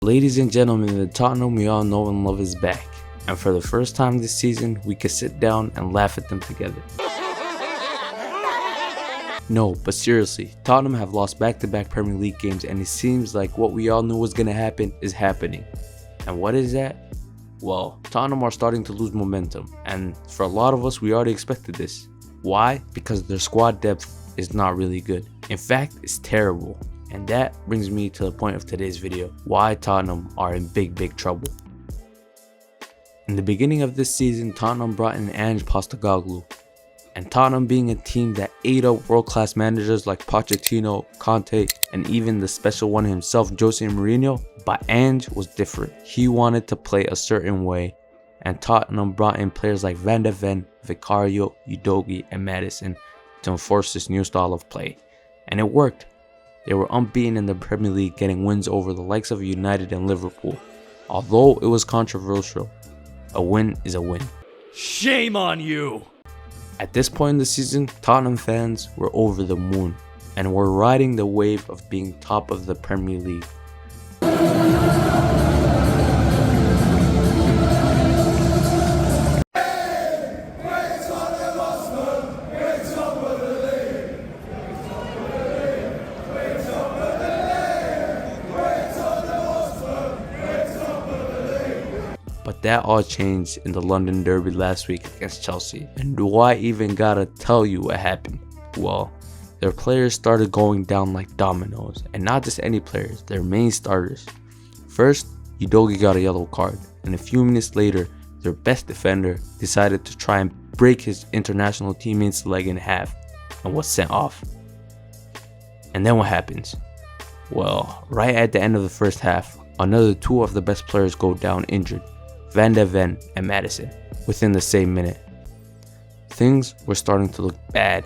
Ladies and gentlemen, the Tottenham we all know and love is back, and for the first time this season, we could sit down and laugh at them together. No, but seriously, Tottenham have lost back-to-back Premier League games, and it seems like what we all knew was gonna happen is happening. And what is that? Well, Tottenham are starting to lose momentum, and for a lot of us, we already expected this. Why? Because their squad depth is not really good. In fact, it's terrible. And that brings me to the point of today's video, why Tottenham are in big trouble. In the beginning of this season, Tottenham brought in Ange Postecoglou. And Tottenham being a team that ate up world-class managers like Pochettino, Conte, and even the special one himself, Jose Mourinho, but Ange was different. He wanted to play a certain way, and Tottenham brought in players like Van de Ven, Vicario, Udogie, and Maddison to enforce this new style of play. And it worked. They were unbeaten in the Premier League, getting wins over the likes of United and Liverpool. Although it was controversial, a win is a win. Shame on you! At this point in the season, Tottenham fans were over the moon and were riding the wave of being top of the Premier League. But that all changed in the London Derby last week against Chelsea. And do I even gotta tell you what happened? Well, their players started going down like dominoes, and not just any players, their main starters. First, Udogie got a yellow card, and a few minutes later, their best defender decided to try and break his international teammate's leg in half and was sent off. And then what happens? Well, right at the end of the first half, another two of the best players go down injured. Van de Ven and Maddison, within the same minute. Things were starting to look bad,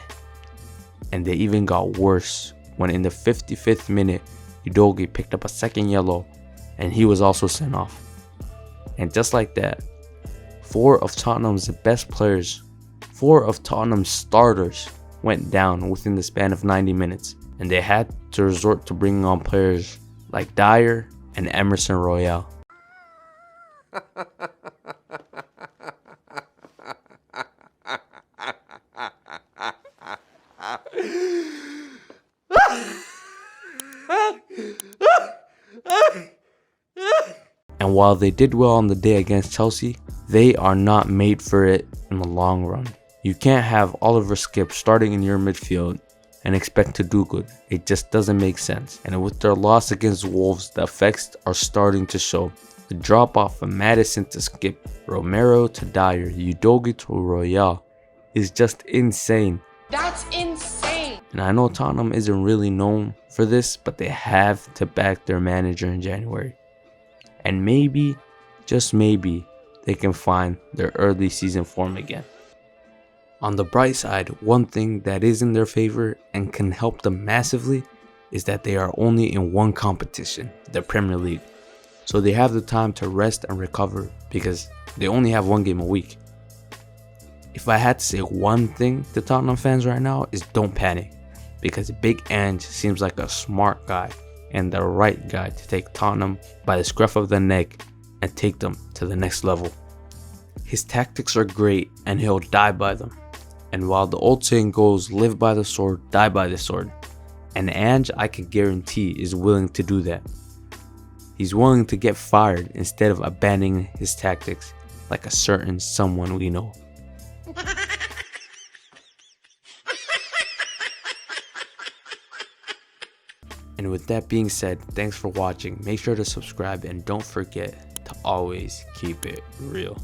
and they even got worse when in the 55th minute, Udogie picked up a second yellow, and he was also sent off. And just like that, four of Tottenham's starters went down within the span of 90 minutes, and they had to resort to bringing on players like Dyer and Emerson Royale. And while they did well on the day against Chelsea, they are not made for it in the long run. You can't have Oliver Skip starting in your midfield and expect to do good. It just doesn't make sense. And with their loss against Wolves, the effects are starting to show. The drop off from Maddison to Skip, Romero to Dyer, Udogie to Royale is just insane. That's insane! And I know Tottenham isn't really known for this, but they have to back their manager in January. And maybe, just maybe, they can find their early season form again. On the bright side, one thing that is in their favor and can help them massively is that they are only in one competition, the Premier League. So they have the time to rest and recover because they only have one game a week. If I had to say one thing to Tottenham fans right now is don't panic, because Big Ange seems like a smart guy and the right guy to take Tottenham by the scruff of the neck and take them to the next level. His tactics are great and he'll die by them. And while the old saying goes, live by the sword, die by the sword, and Ange, I can guarantee, is willing to do that. He's willing to get fired instead of abandoning his tactics like a certain someone we know. And with that being said, thanks for watching. Make sure to subscribe and don't forget to always keep it real.